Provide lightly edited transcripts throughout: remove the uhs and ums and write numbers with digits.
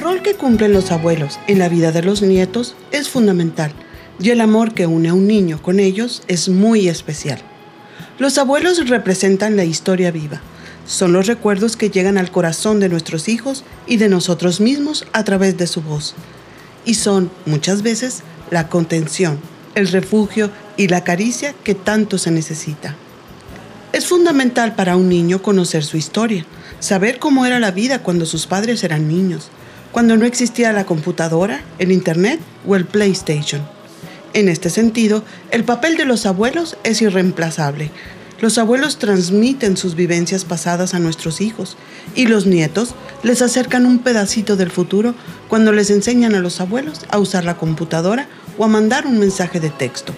rol que cumplen los abuelos en la vida de los nietos es fundamental y el amor que une a un niño con ellos es muy especial. Los abuelos representan la historia viva. Son los recuerdos que llegan al corazón de nuestros hijos y de nosotros mismos a través de su voz. Y son, muchas veces, la contención, el refugio y la caricia que tanto se necesita. Es fundamental para un niño conocer su historia, saber cómo era la vida cuando sus padres eran niños, cuando no existía la computadora, el internet o el PlayStation. En este sentido, el papel de los abuelos es irreemplazable. Los abuelos transmiten sus vivencias pasadas a nuestros hijos y los nietos les acercan un pedacito del futuro cuando les enseñan a los abuelos a usar la computadora o a mandar un mensaje de texto.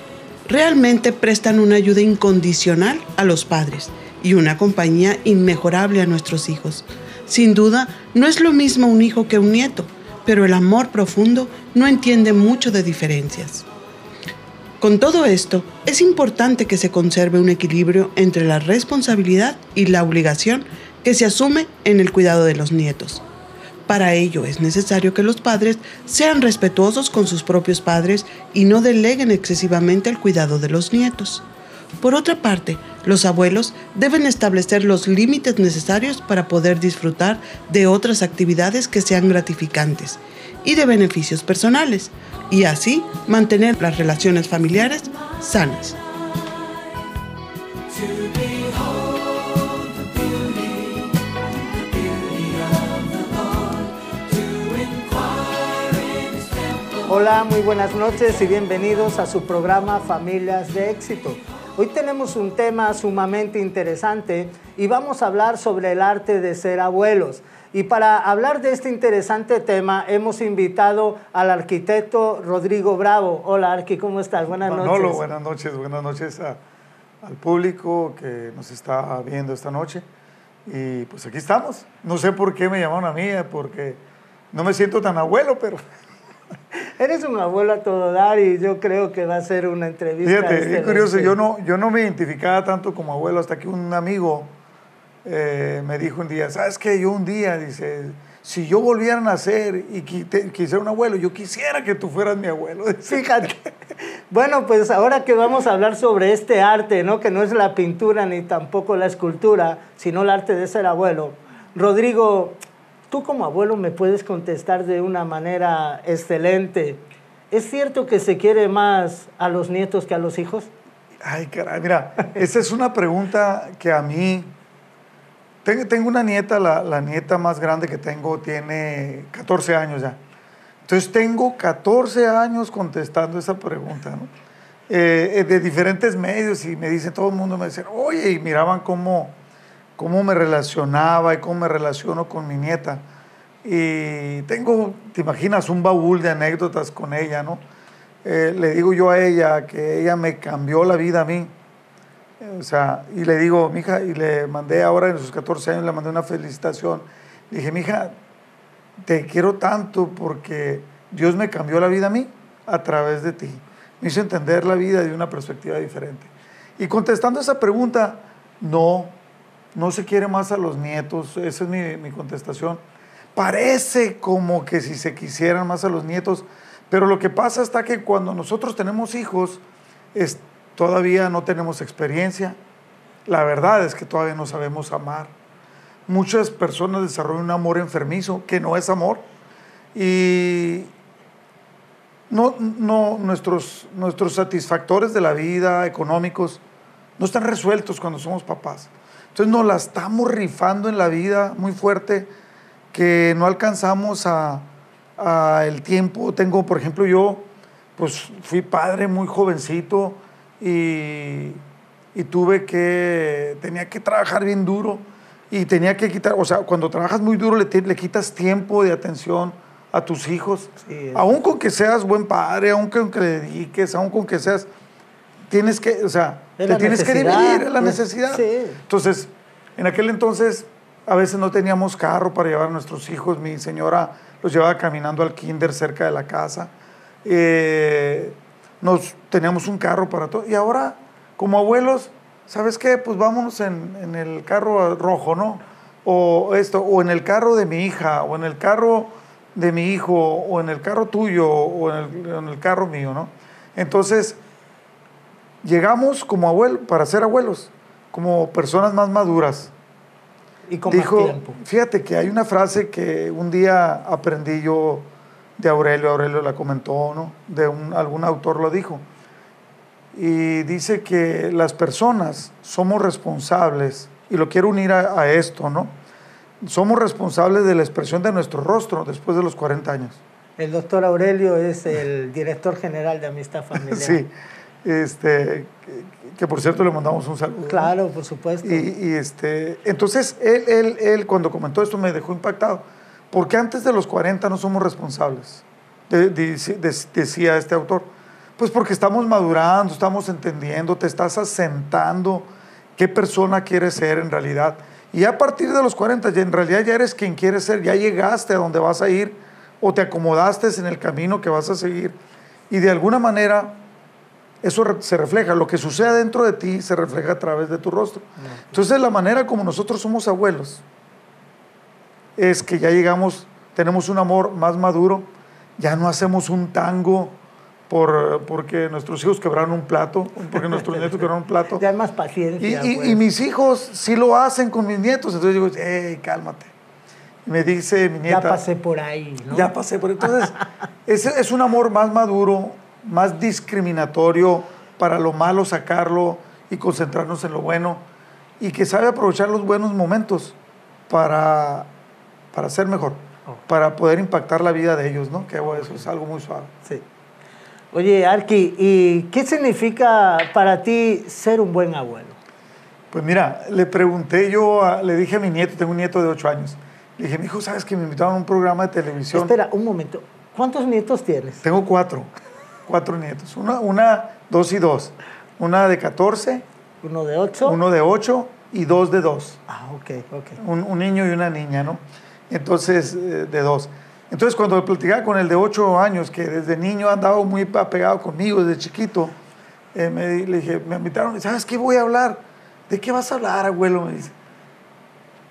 Realmente prestan una ayuda incondicional a los padres y una compañía inmejorable a nuestros hijos. Sin duda, no es lo mismo un hijo que un nieto, pero el amor profundo no entiende mucho de diferencias. Con todo esto, es importante que se conserve un equilibrio entre la responsabilidad y la obligación que se asume en el cuidado de los nietos. Para ello es necesario que los padres sean respetuosos con sus propios padres y no deleguen excesivamente el cuidado de los nietos. Por otra parte, los abuelos deben establecer los límites necesarios para poder disfrutar de otras actividades que sean gratificantes y de beneficios personales, y así mantener las relaciones familiares sanas. Hola, muy buenas noches y bienvenidos a su programa Familias de Éxito. Hoy tenemos un tema sumamente interesante y vamos a hablar sobre el arte de ser abuelos. Y para hablar de este interesante tema hemos invitado al arquitecto Rodrigo Bravo. Hola, Arqui, ¿cómo estás? Buenas noches. Manolo, buenas noches al público que nos está viendo esta noche. Y pues aquí estamos. No sé por qué me llamaron a mí, porque no me siento tan abuelo, pero... Eres un abuelo a todo dar y yo creo que va a ser una entrevista. Fíjate, es curioso, yo no me identificaba tanto como abuelo hasta que un amigo me dijo un día, ¿sabes qué? Yo un día, dice, si yo volviera a nacer y quisiera un abuelo, yo quisiera que tú fueras mi abuelo. Fíjate. Bueno, pues ahora que vamos a hablar sobre este arte, ¿no? Que no es la pintura ni tampoco la escultura, sino el arte de ser abuelo. Rodrigo, tú como abuelo me puedes contestar de una manera excelente. ¿Es cierto que se quiere más a los nietos que a los hijos? Ay, caray, mira, esa es una pregunta que a mí... Tengo una nieta, la nieta más grande que tengo tiene 14 años ya. Entonces tengo 14 años contestando esa pregunta, ¿no? De diferentes medios y me dice, todo el mundo me dice, oye, y miraban cómo me relacionaba y cómo me relaciono con mi nieta. Y tengo, te imaginas, un baúl de anécdotas con ella, ¿no? Le digo yo a ella que ella me cambió la vida a mí. O sea, y le digo, mija, y le mandé ahora en sus 14 años, le mandé una felicitación. Le dije, mija, te quiero tanto porque Dios me cambió la vida a mí a través de ti. Me hizo entender la vida de una perspectiva diferente. Y contestando esa pregunta, no se quiere más a los nietos, esa es mi contestación. Parece como que si se quisieran más a los nietos, pero lo que pasa está que cuando nosotros tenemos hijos, todavía no tenemos experiencia. La verdad es que todavía no sabemos amar. Muchas personas desarrollan un amor enfermizo, que no es amor. Y nuestros satisfactores de la vida, económicos, no están resueltos cuando somos papás. Entonces nos la estamos rifando en la vida muy fuerte, que no alcanzamos el tiempo. Tengo, por ejemplo, yo pues fui padre muy jovencito y tenía que trabajar bien duro y tenía que quitar, o sea, cuando trabajas muy duro le quitas tiempo de atención a tus hijos. Sí, aún con que seas buen padre, aún con que le dediques, aún con que seas, tienes que, o sea, te tienes que dividir, es la necesidad. Sí. Entonces, en aquel entonces, a veces no teníamos carro para llevar a nuestros hijos. Mi señora los llevaba caminando al kinder cerca de la casa. Teníamos un carro para todo. Y ahora, como abuelos, ¿sabes qué? Pues vámonos en el carro rojo, ¿no? O en el carro de mi hija, o en el carro de mi hijo o en el carro tuyo o en el carro mío, ¿no? Entonces, llegamos como abuelos, para ser abuelos, como personas más maduras. Y con más tiempo. Fíjate que hay una frase que un día aprendí yo de Aurelio la comentó, ¿no? Algún autor lo dijo. Y dice que las personas somos responsables, y lo quiero unir a esto, ¿no? Somos responsables de la expresión de nuestro rostro después de los 40 años. El doctor Aurelio es el director general de Amistad Familiar. Sí, que por cierto le mandamos un saludo. Claro, por supuesto. Entonces, él cuando comentó esto me dejó impactado, porque antes de los 40 no somos responsables, decía este autor. Pues porque estamos madurando, estamos entendiendo, te estás asentando qué persona quieres ser en realidad. Y a partir de los 40, en realidad ya eres quien quieres ser, ya llegaste a donde vas a ir o te acomodaste en el camino que vas a seguir. Y de alguna manera eso se refleja, lo que sucede dentro de ti se refleja a través de tu rostro. Entonces la manera como nosotros somos abuelos es que ya llegamos, tenemos un amor más maduro, ya no hacemos un tango porque nuestros hijos quebraron un plato, porque nuestros nietos quebraron un plato. Ya hay más paciencia. Y mis hijos sí lo hacen con mis nietos, entonces digo, hey, cálmate. Y me dice mi nieta... Ya pasé por ahí, ¿no? Ya pasé por ahí. Entonces, es un amor más maduro, más discriminatorio, para lo malo sacarlo y concentrarnos en lo bueno, y que sabe aprovechar los buenos momentos para ser mejor, para poder impactar la vida de ellos, ¿no? Que eso es algo muy suave. Sí. Oye, Arqui, ¿y qué significa para ti ser un buen abuelo? Pues mira, le pregunté le dije a mi nieto, tengo un nieto de 8 años, le dije, mi hijo, ¿sabes que me invitaron a un programa de televisión? Espera, un momento, ¿cuántos nietos tienes? Tengo 4 nietos, una 2 y 2, una de 14, uno de 8, uno de 8 y 2 de 2. Ah, ok. Un niño y una niña, ¿no? Entonces, de 2. Entonces, cuando platicaba con el de 8 años, que desde niño andaba muy apegado conmigo, desde chiquito, le dije, me invitaron, ¿sabes qué voy a hablar? ¿De qué vas a hablar, abuelo? Me dice.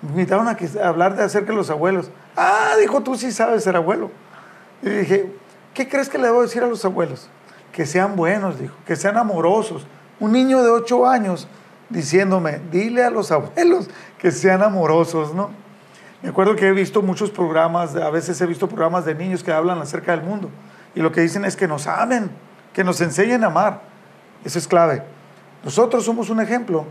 Me invitaron a hablar acerca de los abuelos. Ah, dijo, tú sí sabes ser abuelo. Y le dije, ¿qué crees que le debo decir a los abuelos? Que sean buenos, dijo, que sean amorosos. Un niño de 8 años diciéndome, dile a los abuelos que sean amorosos, ¿no? Me acuerdo que he visto muchos programas, a veces he visto programas de niños que hablan acerca del mundo, y lo que dicen es que nos amen, que nos enseñen a amar. Eso es clave. Nosotros somos un ejemplo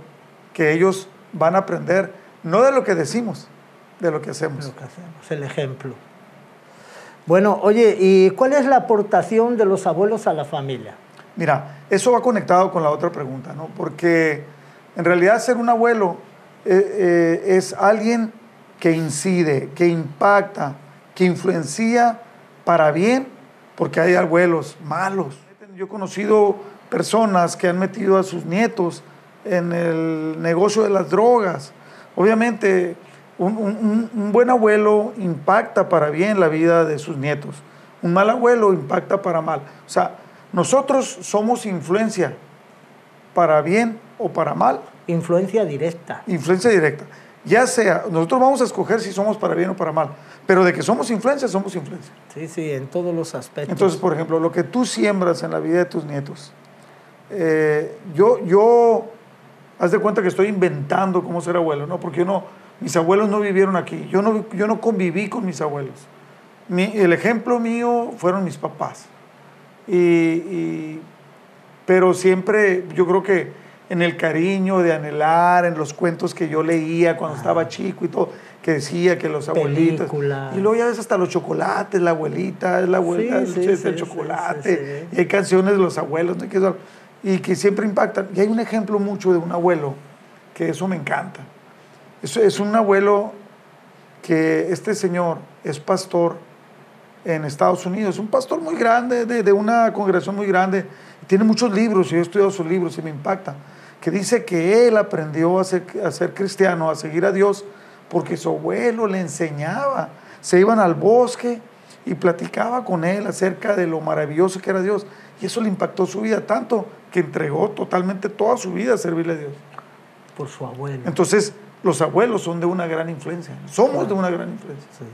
que ellos van a aprender, no de lo que decimos, de lo que hacemos. De lo que hacemos, el ejemplo. Bueno, oye, ¿y cuál es la aportación de los abuelos a la familia? Mira, eso va conectado con la otra pregunta, ¿no? Porque en realidad ser un abuelo es alguien que incide, que impacta, que influencia para bien, porque hay abuelos malos. Yo he conocido personas que han metido a sus nietos en el negocio de las drogas. Obviamente, un buen abuelo impacta para bien la vida de sus nietos. Un mal abuelo impacta para mal. O sea, nosotros somos influencia para bien o para mal. Influencia directa. Influencia directa. Ya sea, nosotros vamos a escoger si somos para bien o para mal, pero de que somos influencia, somos influencia. Sí, en todos los aspectos. Entonces, por ejemplo, lo que tú siembras en la vida de tus nietos, yo haz de cuenta que estoy inventando cómo ser abuelo, ¿no? Porque mis abuelos no vivieron aquí, yo no conviví con mis abuelos. El ejemplo mío fueron mis papás. Pero siempre, yo creo que en el cariño de anhelar, en los cuentos que yo leía cuando estaba chico y todo, que decía que los abuelitos... Películas. Y luego ya ves hasta los chocolates, la abuelita, es la abuelita, el chocolate, y hay canciones de los abuelos, ¿no? Y que siempre impactan. Y hay un ejemplo mucho de un abuelo, que eso me encanta. Es un abuelo que este señor es pastor en Estados Unidos, un pastor muy grande, de una congregación muy grande, tiene muchos libros, y yo he estudiado sus libros y me impacta, que dice que él aprendió a ser cristiano, a seguir a Dios, porque su abuelo le enseñaba. Se iban al bosque y platicaba con él acerca de lo maravilloso que era Dios, y eso le impactó su vida tanto que entregó totalmente toda su vida a servirle a Dios. Por su abuelo. Entonces, los abuelos son de una gran influencia, somos de una gran influencia. Sí.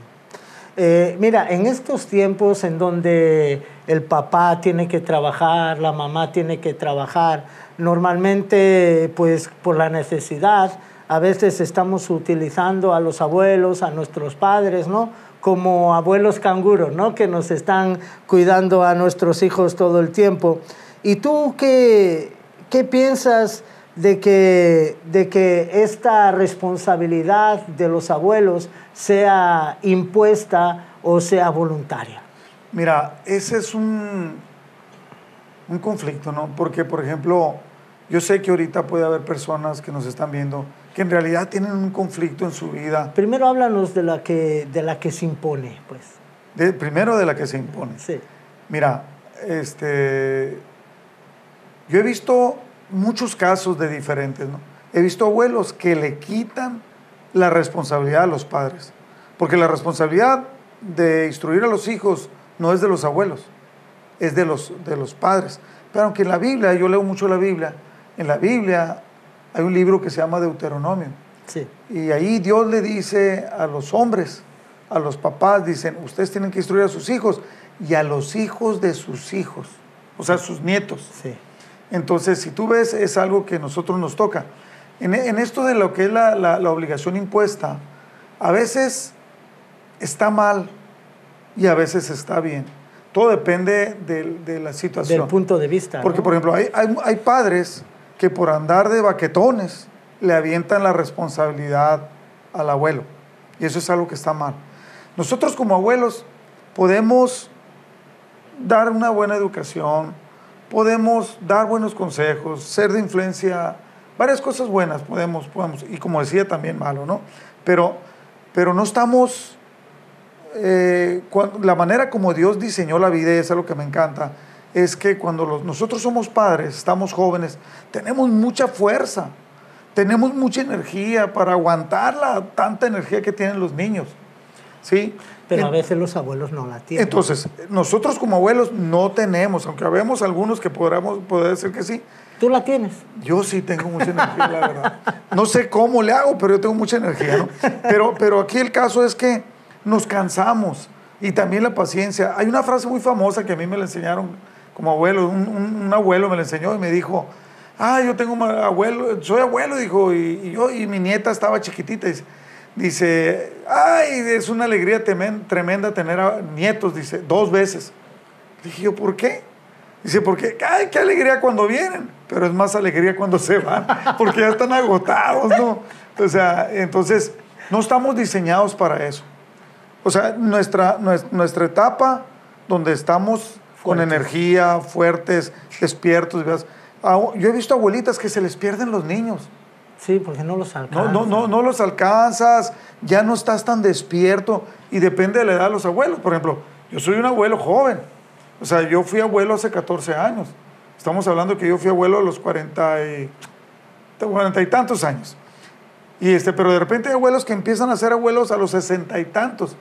Mira, en estos tiempos en donde el papá tiene que trabajar, la mamá tiene que trabajar, normalmente pues por la necesidad, a veces estamos utilizando a los abuelos, a nuestros padres, ¿no? Como abuelos canguros, ¿no? Que nos están cuidando a nuestros hijos todo el tiempo. ¿Y tú qué piensas de que esta responsabilidad de los abuelos sea impuesta o sea voluntaria? Mira, ese es un conflicto, ¿no? Porque, por ejemplo, yo sé que ahorita puede haber personas que nos están viendo que en realidad tienen un conflicto en su vida. Primero háblanos de la que se impone, pues. Primero de la que se impone. Sí. Mira, yo he visto muchos casos de diferentes, ¿no? He visto abuelos que le quitan la responsabilidad a los padres, porque la responsabilidad de instruir a los hijos no es de los abuelos, es de los padres. Pero aunque en la Biblia, yo leo mucho la Biblia, en la Biblia hay un libro que se llama Deuteronomio. Sí. Y ahí Dios le dice a los hombres, a los papás, dicen, ustedes tienen que instruir a sus hijos y a los hijos de sus hijos, o sea, sus nietos. Sí. Entonces, si tú ves, es algo que a nosotros nos toca. En esto de lo que es la obligación impuesta, a veces está mal y a veces está bien. Todo depende de la situación. Del punto de vista. Porque, ¿no? por ejemplo, hay padres que por andar de baquetones le avientan la responsabilidad al abuelo. Y eso es algo que está mal. Nosotros como abuelos podemos dar una buena educación, podemos dar buenos consejos, ser de influencia, varias cosas buenas podemos, y como decía también malo, ¿no? Pero no estamos, la manera como Dios diseñó la vida, y eso es lo que me encanta, es que cuando nosotros somos padres, estamos jóvenes, tenemos mucha fuerza, tenemos mucha energía para aguantar tanta energía que tienen los niños, ¿sí? Pero a veces los abuelos no la tienen. Entonces, nosotros como abuelos no tenemos, aunque habemos algunos que poder decir que sí. ¿Tú la tienes? Yo sí tengo mucha energía, la verdad. No sé cómo le hago, pero yo tengo mucha energía, ¿no? Pero aquí el caso es que nos cansamos y también la paciencia. Hay una frase muy famosa que a mí me la enseñaron como abuelo. Un abuelo me la enseñó y me dijo, yo tengo un abuelo, soy abuelo, dijo, y mi nieta estaba chiquitita. Dice, es una alegría tremenda tener nietos, dice, 2 veces. Dije yo, ¿por qué? Dice, porque, qué alegría cuando vienen, pero es más alegría cuando se van, porque ya están agotados, ¿no? O sea, entonces, no estamos diseñados para eso. O sea, nuestra etapa, donde estamos con energía, fuertes, despiertos, ¿verdad? Yo he visto abuelitas que se les pierden los niños. Sí, porque no los alcanzas. No los alcanzas, ya no estás tan despierto y depende de la edad de los abuelos. Por ejemplo, yo soy un abuelo joven, o sea, yo fui abuelo hace 14 años. Estamos hablando que yo fui abuelo a los 40 y tantos años. Pero de repente hay abuelos que empiezan a ser abuelos a los 60 y tantos.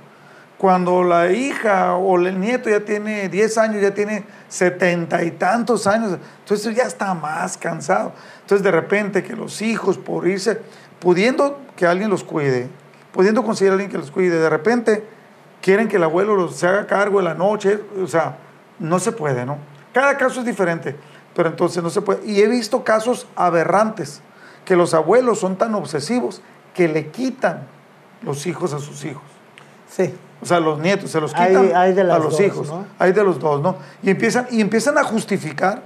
Cuando la hija o el nieto ya tiene 10 años, ya tiene 70 y tantos años, entonces ya está más cansado. Entonces de repente que los hijos, por irse, pudiendo que alguien los cuide, pudiendo conseguir a alguien que los cuide, de repente quieren que el abuelo se haga cargo de la noche, o sea, no se puede, ¿no? Cada caso es diferente, pero entonces no se puede. Y he visto casos aberrantes, que los abuelos son tan obsesivos que le quitan los hijos a sus hijos. Sí. O sea, los nietos se los quitan hay de a los dos, hijos. ¿no? Hay de los dos, ¿no? Y empiezan a justificar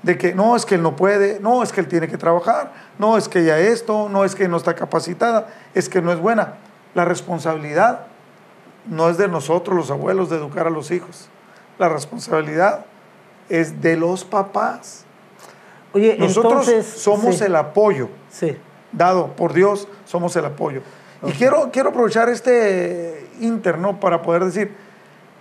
de que no, es que él no puede, no, es que él tiene que trabajar, no, es que ella esto, no, es que no está capacitada, es que no es buena. La responsabilidad no es de nosotros, los abuelos, de educar a los hijos. La responsabilidad es de los papás. Oye, nosotros entonces, somos sí. el apoyo. Sí. Dado por Dios, somos el apoyo. Okay. Y quiero aprovechar este interno para poder decir,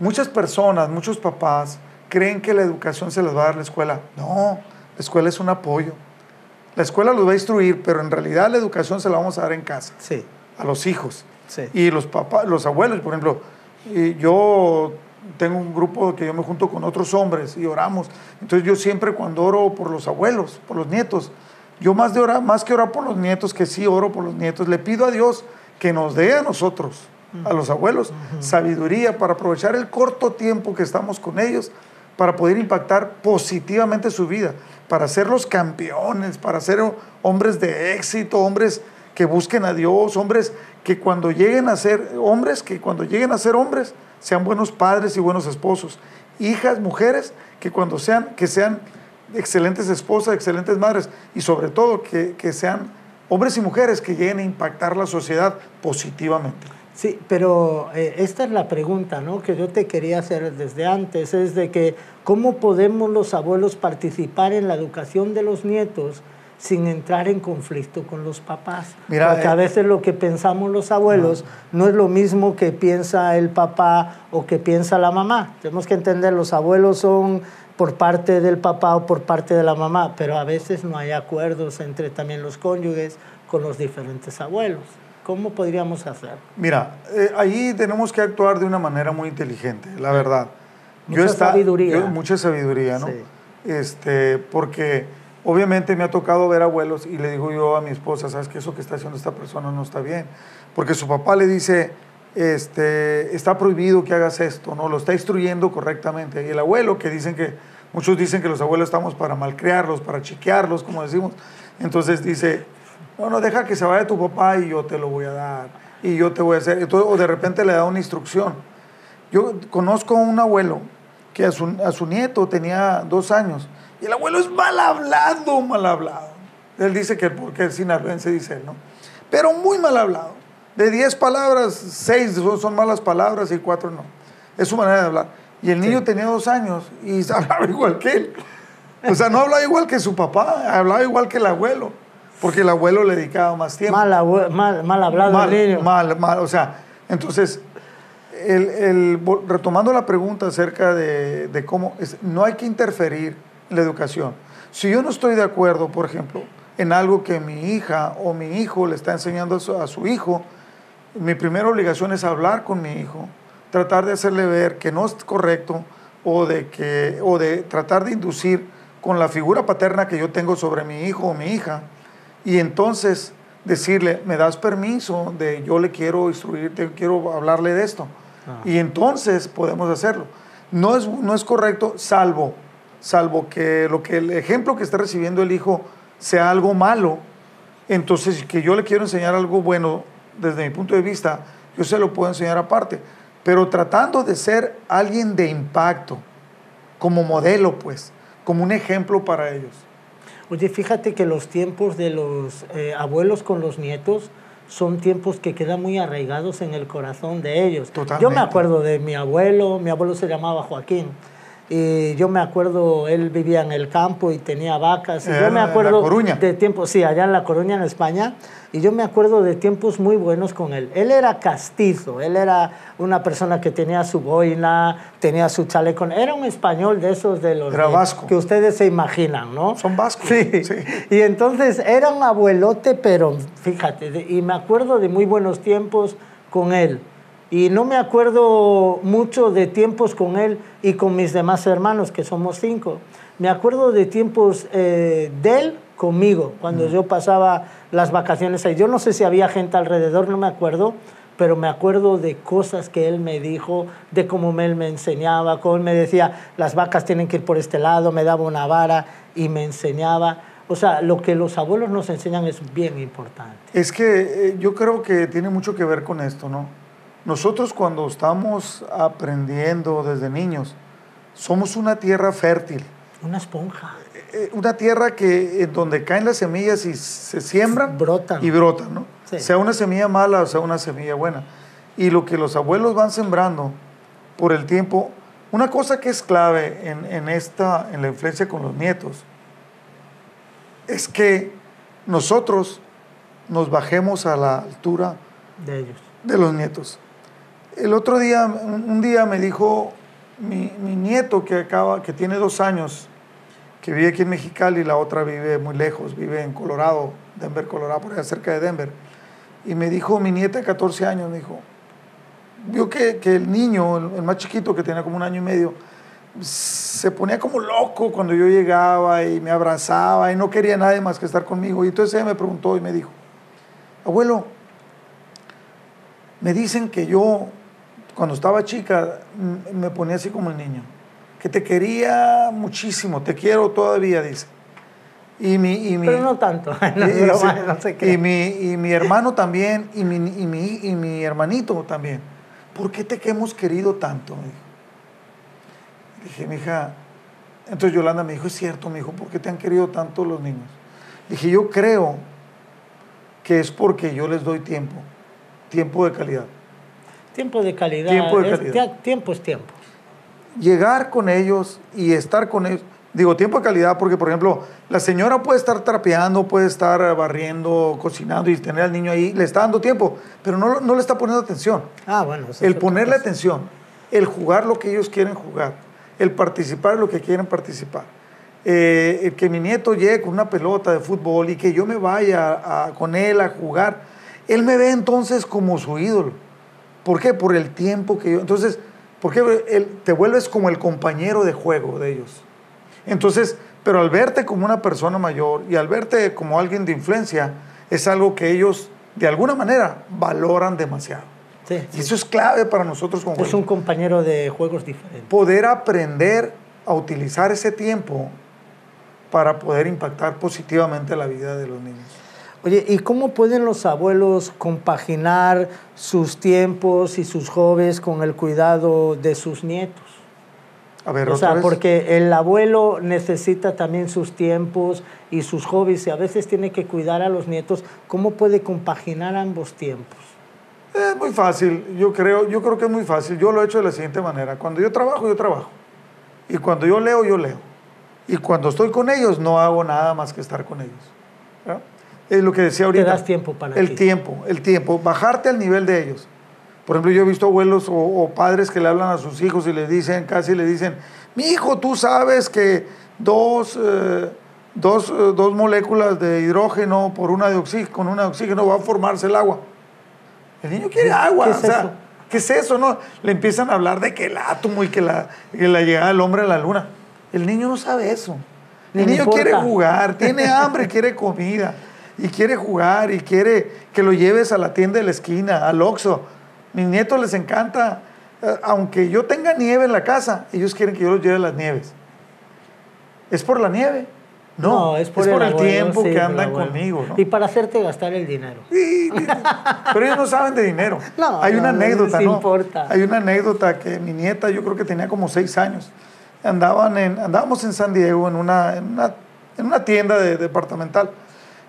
muchas personas, muchos papás creen que la educación se les va a dar la escuela. No, la escuela es un apoyo. La escuela los va a instruir, pero en realidad la educación se la vamos a dar en casa. Sí. A los hijos. Sí. Y los papás, los abuelos, por ejemplo, yo tengo un grupo que yo me junto con otros hombres y oramos. Entonces yo siempre cuando oro por los abuelos, por los nietos, yo más que orar por los nietos, que sí oro por los nietos, le pido a Dios que nos dé a nosotros a los abuelos, sabiduría para aprovechar el corto tiempo que estamos con ellos, para poder impactar positivamente su vida, para hacerlos campeones, para ser hombres de éxito, hombres que busquen a Dios, hombres que cuando lleguen a ser hombres, sean buenos padres y buenos esposos, hijas, mujeres, que sean excelentes esposas, excelentes madres, y sobre todo que sean hombres y mujeres que lleguen a impactar la sociedad positivamente. Sí, pero esta es la pregunta, ¿no?, que yo te quería hacer desde antes, es de que ¿cómo podemos los abuelos participar en la educación de los nietos sin entrar en conflicto con los papás? Mira, porque a veces lo que pensamos los abuelos no es lo mismo que piensa el papá o que piensa la mamá. Tenemos que entender, los abuelos son por parte del papá o por parte de la mamá, pero a veces no hay acuerdos entre también los cónyuges con los diferentes abuelos. ¿Cómo podríamos hacer? Mira, ahí tenemos que actuar de una manera muy inteligente, la verdad. Mucha sabiduría. Mucha sabiduría, ¿no? Sí. Porque obviamente me ha tocado ver abuelos y le digo yo a mi esposa, ¿sabes qué? Eso que está haciendo esta persona no está bien. Porque su papá le dice, está prohibido que hagas esto, ¿no? Lo está instruyendo correctamente. Y el abuelo, muchos dicen que los abuelos estamos para malcriarlos, para chiquearlos, como decimos. Entonces dice, no, deja que se vaya tu papá y yo te lo voy a dar, y yo te voy a hacer. Entonces, o de repente le da una instrucción. Yo conozco a un abuelo que a su nieto tenía 2 años, y el abuelo es mal hablado. Él dice que porque es sinaloense, dice él, ¿no? Pero muy mal hablado. De 10 palabras, 6 son malas palabras y 4 no. Es su manera de hablar. Y el niño tenía 2 años y hablaba igual que él. O sea, no hablaba igual que su papá, hablaba igual que el abuelo, porque el abuelo le dedicaba más tiempo. Mal hablado el niño. Mal, o sea, entonces, retomando la pregunta acerca de cómo, no hay que interferir en la educación. Si yo no estoy de acuerdo, por ejemplo, en algo que mi hija o mi hijo le está enseñando a su hijo, mi primera obligación es hablar con mi hijo, tratar de hacerle ver que no es correcto, o de tratar de inducir con la figura paterna que yo tengo sobre mi hijo o mi hija, y entonces decirle, ¿me das permiso yo le quiero instruir, quiero hablarle de esto? Y entonces podemos hacerlo. No es correcto, salvo que el ejemplo que está recibiendo el hijo sea algo malo. Entonces, que yo le quiero enseñar algo bueno, desde mi punto de vista, yo se lo puedo enseñar aparte, pero tratando de ser alguien de impacto, como modelo, pues, como un ejemplo para ellos. Oye, fíjate que los tiempos de los abuelos con los nietos son tiempos que quedan muy arraigados en el corazón de ellos. Totalmente. Yo me acuerdo de mi abuelo se llamaba Joaquín, y yo me acuerdo, él vivía en el campo y tenía vacas, y yo me acuerdo en La Coruña. de tiempos, sí, allá en La Coruña, en España, y yo me acuerdo de tiempos muy buenos con él. Él era castizo, él era una persona que tenía su boina, tenía su chaleco, era un español de esos vasco, que ustedes se imaginan, ¿no? Son vascos. Sí. Y entonces era un abuelote, pero fíjate, y me acuerdo de muy buenos tiempos con él. Y no me acuerdo mucho de tiempos con él y con mis demás hermanos, que somos 5. Me acuerdo de tiempos de él conmigo, cuando yo pasaba las vacaciones ahí. Yo no sé si había gente alrededor, no me acuerdo, pero me acuerdo de cosas que él me dijo, de cómo él me enseñaba, cómo él me decía, las vacas tienen que ir por este lado, me daba una vara y me enseñaba. O sea, lo que los abuelos nos enseñan es bien importante. Es que yo creo que tiene mucho que ver con esto, ¿no? Nosotros cuando estamos aprendiendo desde niños, somos una tierra fértil. Una esponja. Una tierra donde caen las semillas y se siembran. Brotan. Y brotan, ¿no? Sí. Sea una semilla mala o sea una semilla buena. Y lo que los abuelos van sembrando por el tiempo, una cosa que es clave en la influencia con los nietos, es que nosotros nos bajemos a la altura de ellos, de los nietos. El otro día, un día me dijo mi nieto que tiene 2 años, que vive aquí en Mexicali, y la otra vive muy lejos, vive en Colorado, Denver, Colorado, por allá cerca de Denver. Y me dijo, mi nieta de 14 años, me dijo, vio que el niño, el más chiquito, que tenía como 1 año y medio, se ponía como loco cuando yo llegaba y me abrazaba y no quería nada más que estar conmigo. Y entonces ella me preguntó y me dijo, abuelo, me dicen que yo, cuando estaba chica, me ponía así como el niño, que te quería muchísimo, te quiero todavía, dice. Pero no tanto, no sé qué. Y mi hermano también, y mi hermanito también. ¿Por qué te hemos querido tanto? Me dijo. Dije, mija, entonces Yolanda me dijo, es cierto, me dijo, ¿por qué te han querido tanto los niños? Dije, yo creo que es porque yo les doy tiempo de calidad. Tiempo de calidad. Tiempo es tiempo. Llegar con ellos y estar con ellos. Digo, tiempo de calidad porque, por ejemplo, la señora puede estar trapeando, puede estar barriendo, cocinando y tener al niño ahí, le está dando tiempo, pero no le está poniendo atención. Bueno. El ponerle atención, el jugar lo que ellos quieren jugar, el participar en lo que quieren participar. El que mi nieto llegue con una pelota de fútbol y que yo me vaya con él a jugar, él me ve entonces como su ídolo. ¿Por qué? Por el tiempo que yo... Entonces, ¿por qué te vuelves como el compañero de juego de ellos? Entonces, pero al verte como una persona mayor y al verte como alguien de influencia, es algo que ellos, de alguna manera, valoran demasiado. Sí. Y eso es clave para nosotros como es un compañero de juegos diferente. Poder aprender a utilizar ese tiempo para poder impactar positivamente la vida de los niños. Oye, ¿y cómo pueden los abuelos compaginar sus tiempos y sus hobbies con el cuidado de sus nietos? A ver, o sea, porque el abuelo necesita también sus tiempos y sus hobbies y a veces tiene que cuidar a los nietos. ¿Cómo puede compaginar ambos tiempos? Es muy fácil, yo creo que es muy fácil. Yo lo he hecho de la siguiente manera. Cuando yo trabajo. Y cuando yo leo. Y cuando estoy con ellos, no hago nada más que estar con ellos. ¿Verdad? Es lo que decía ahorita. Te das tiempo para ti. El tiempo, bajarte al nivel de ellos. Por ejemplo, yo he visto abuelos o padres que le hablan a sus hijos y les dicen, mi hijo, tú sabes que dos moléculas de hidrógeno con una de oxígeno va a formarse el agua. El niño quiere agua. ¿Qué es eso? ¿Qué es eso? No? Le empiezan a hablar de que el átomo y que la llegada del hombre a la luna. El niño no sabe eso. El niño quiere jugar, tiene hambre, quiere comida. Y quiere jugar y quiere que lo lleves a la tienda de la esquina, al Oxxo. Mis nietos les encanta, aunque yo tenga nieve en la casa, ellos quieren que yo los lleve a las nieves. ¿Es por la nieve? No, es por el tiempo que andan conmigo, ¿no? Y para hacerte gastar el dinero. Sí, pero ellos no saben de dinero. Hay una anécdota, ¿no? Importa. Hay una anécdota que mi nieta, yo creo que tenía como 6 años. Andábamos en San Diego en una tienda departamental.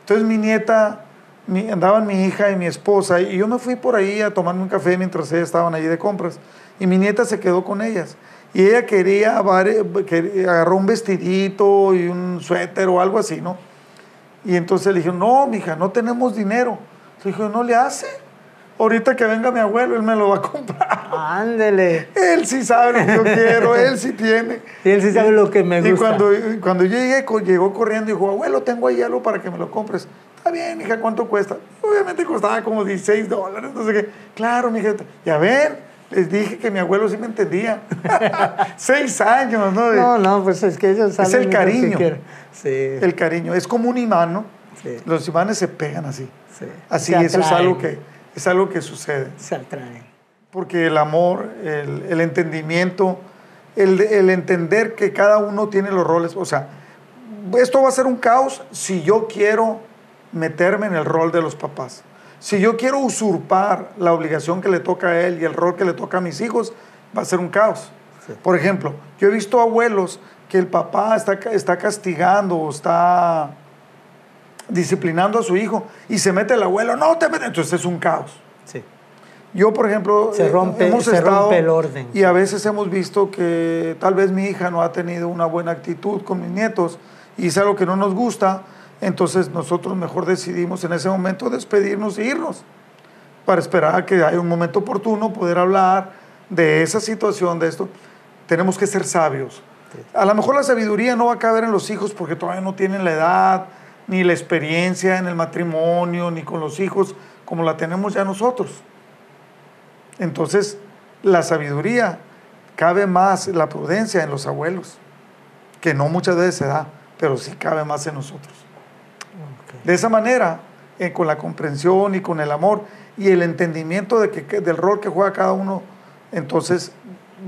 Entonces mi nieta, andaban mi hija y mi esposa, y yo me fui por ahí a tomarme un café mientras ellas estaban allí de compras. Y mi nieta se quedó con ellas. Y ella agarró un vestidito y un suéter o algo así, ¿no? Y entonces le dije, no, mija, no tenemos dinero. Le dije, no le hace. Ahorita que venga mi abuelo, él me lo va a comprar. Ándele. Él sí sabe lo que yo quiero, él sí tiene. Y él sí sabe lo que me gusta. Y cuando yo llegué, llegó corriendo y dijo, abuelo, tengo ahí algo para que me lo compres. Está bien, hija, ¿cuánto cuesta? Obviamente costaba como $16. Entonces, ¿qué? Claro, mija. Ya ven, les dije que mi abuelo sí me entendía. 6 años, ¿no? No, pues es que ellos saben. Es el cariño. Sí. El cariño. Es como un imán, ¿no? Sí. Los imanes se pegan así. Sí. Así, eso es algo que sucede. Se atraen. Porque el amor, el entendimiento, el entender que cada uno tiene los roles. O sea, esto va a ser un caos si yo quiero meterme en el rol de los papás. Si yo quiero usurpar la obligación que le toca a él y el rol que le toca a mis hijos, va a ser un caos. Sí. Por ejemplo, yo he visto abuelos que el papá está castigando o está disciplinando a su hijo y se mete el abuelo, no te metes, entonces es un caos. Sí. Yo, por ejemplo, se rompe el orden. Y a veces hemos visto que tal vez mi hija no ha tenido una buena actitud con mis nietos y es algo que no nos gusta, entonces nosotros mejor decidimos en ese momento despedirnos e irnos para esperar a que haya un momento oportuno, poder hablar de esa situación, de esto. Tenemos que ser sabios. Sí. A lo mejor la sabiduría no va a caber en los hijos porque todavía no tienen la edad, ni la experiencia en el matrimonio, ni con los hijos, como la tenemos ya nosotros. Entonces, la sabiduría, cabe más la prudencia en los abuelos, que no muchas veces se da, pero sí cabe más en nosotros. Okay. De esa manera, con la comprensión y con el amor, y el entendimiento del rol que juega cada uno, entonces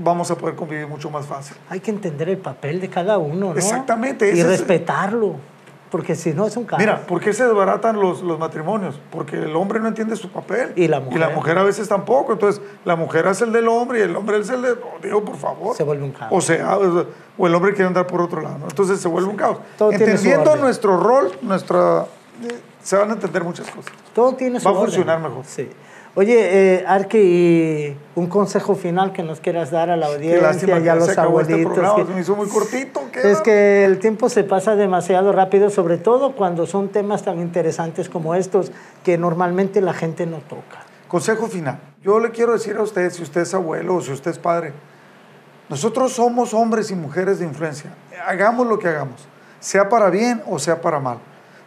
vamos a poder convivir mucho más fácil. Hay que entender el papel de cada uno, ¿no? Exactamente. Y respetarlo, porque si no es un caos. Mira, ¿por qué se desbaratan los matrimonios? Porque el hombre no entiende su papel. Y la mujer a veces tampoco. Entonces, la mujer hace el del hombre y el hombre es el de... Digo, por favor. Se vuelve un caos. O el hombre quiere andar por otro lado, ¿no? Entonces se vuelve un caos. Todo Entendiendo nuestro rol, se van a entender muchas cosas. Todo tiene su orden. Va a funcionar mejor. Sí. Oye, Arqui, un consejo final que nos quieras dar a la audiencia y a los abuelitos. Se me hizo muy cortito. Es que el tiempo se pasa demasiado rápido, sobre todo cuando son temas tan interesantes como estos que normalmente la gente no toca. Consejo final. Yo le quiero decir a usted, si usted es abuelo o si usted es padre, nosotros somos hombres y mujeres de influencia. Hagamos lo que hagamos, sea para bien o sea para mal.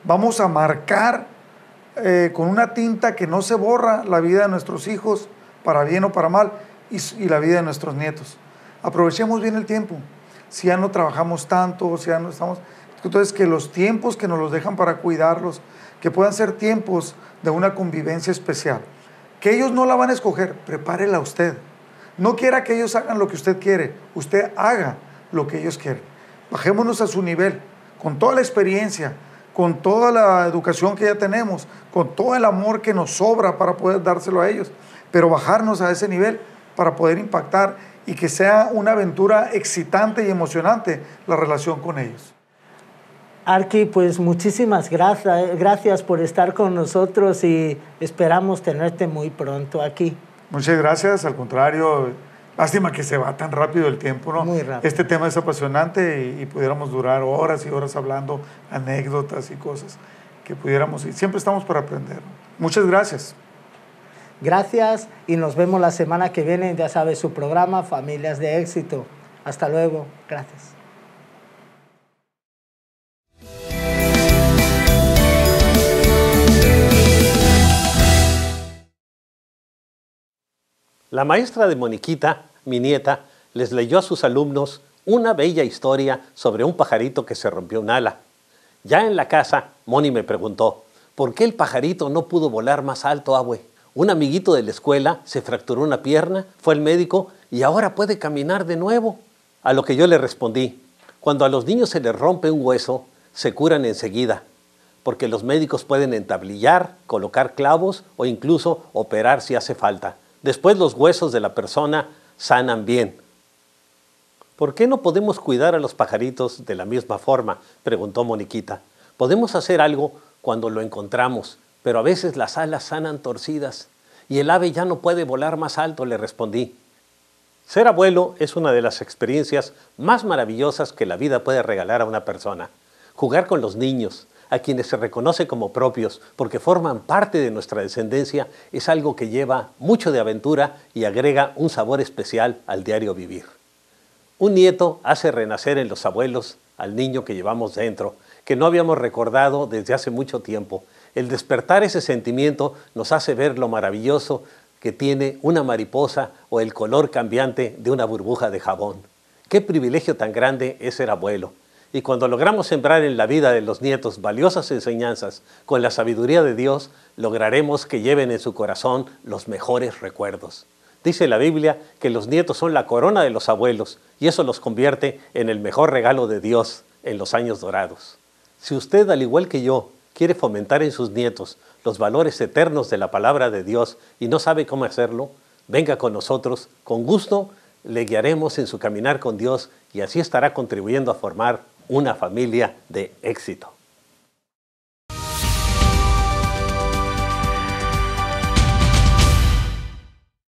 Vamos a marcar con una tinta que no se borra la vida de nuestros hijos, para bien o para mal, y la vida de nuestros nietos. Aprovechemos bien el tiempo. Si ya no trabajamos tanto, si ya no estamos... Entonces, que los tiempos que nos los dejan para cuidarlos, que puedan ser tiempos de una convivencia especial. Que ellos no la van a escoger, prepárela usted. No quiera que ellos hagan lo que usted quiere, usted haga lo que ellos quieren. Bajémonos a su nivel, con toda la experiencia, con toda la educación que ya tenemos, con todo el amor que nos sobra para poder dárselo a ellos, pero bajarnos a ese nivel para poder impactar y que sea una aventura excitante y emocionante la relación con ellos. Arqui, pues muchísimas gracias por estar con nosotros y esperamos tenerte muy pronto aquí. Muchas gracias, al contrario, lástima que se va tan rápido el tiempo, ¿no? Muy rápido. Este tema es apasionante y pudiéramos durar horas y horas hablando anécdotas y cosas que pudiéramos, y siempre estamos para aprender. Muchas gracias. Gracias y nos vemos la semana que viene, ya sabes, su programa Familias de Éxito. Hasta luego, gracias. La maestra de Moniquita, mi nieta, les leyó a sus alumnos una bella historia sobre un pajarito que se rompió un ala. Ya en la casa, Moni me preguntó, ¿por qué el pajarito no pudo volar más alto, abue? Un amiguito de la escuela se fracturó una pierna, fue al médico y ahora puede caminar de nuevo. A lo que yo le respondí, cuando a los niños se les rompe un hueso, se curan enseguida, porque los médicos pueden entablillar, colocar clavos o incluso operar si hace falta. Después los huesos de la persona sanan bien. ¿Por qué no podemos cuidar a los pajaritos de la misma forma?, preguntó Moniquita. Podemos hacer algo cuando lo encontramos, pero a veces las alas sanan torcidas y el ave ya no puede volar más alto, le respondí. Ser abuelo es una de las experiencias más maravillosas que la vida puede regalar a una persona. Jugar con los niños, a quienes se reconoce como propios porque forman parte de nuestra descendencia, es algo que lleva mucho de aventura y agrega un sabor especial al diario vivir. Un nieto hace renacer en los abuelos al niño que llevamos dentro, que no habíamos recordado desde hace mucho tiempo. El despertar ese sentimiento nos hace ver lo maravilloso que tiene una mariposa o el color cambiante de una burbuja de jabón. Qué privilegio tan grande es ser abuelo. Y cuando logramos sembrar en la vida de los nietos valiosas enseñanzas con la sabiduría de Dios, lograremos que lleven en su corazón los mejores recuerdos. Dice la Biblia que los nietos son la corona de los abuelos y eso los convierte en el mejor regalo de Dios en los años dorados. Si usted, al igual que yo, quiere fomentar en sus nietos los valores eternos de la palabra de Dios y no sabe cómo hacerlo, venga con nosotros, con gusto le guiaremos en su caminar con Dios y así estará contribuyendo a formar una familia de éxito.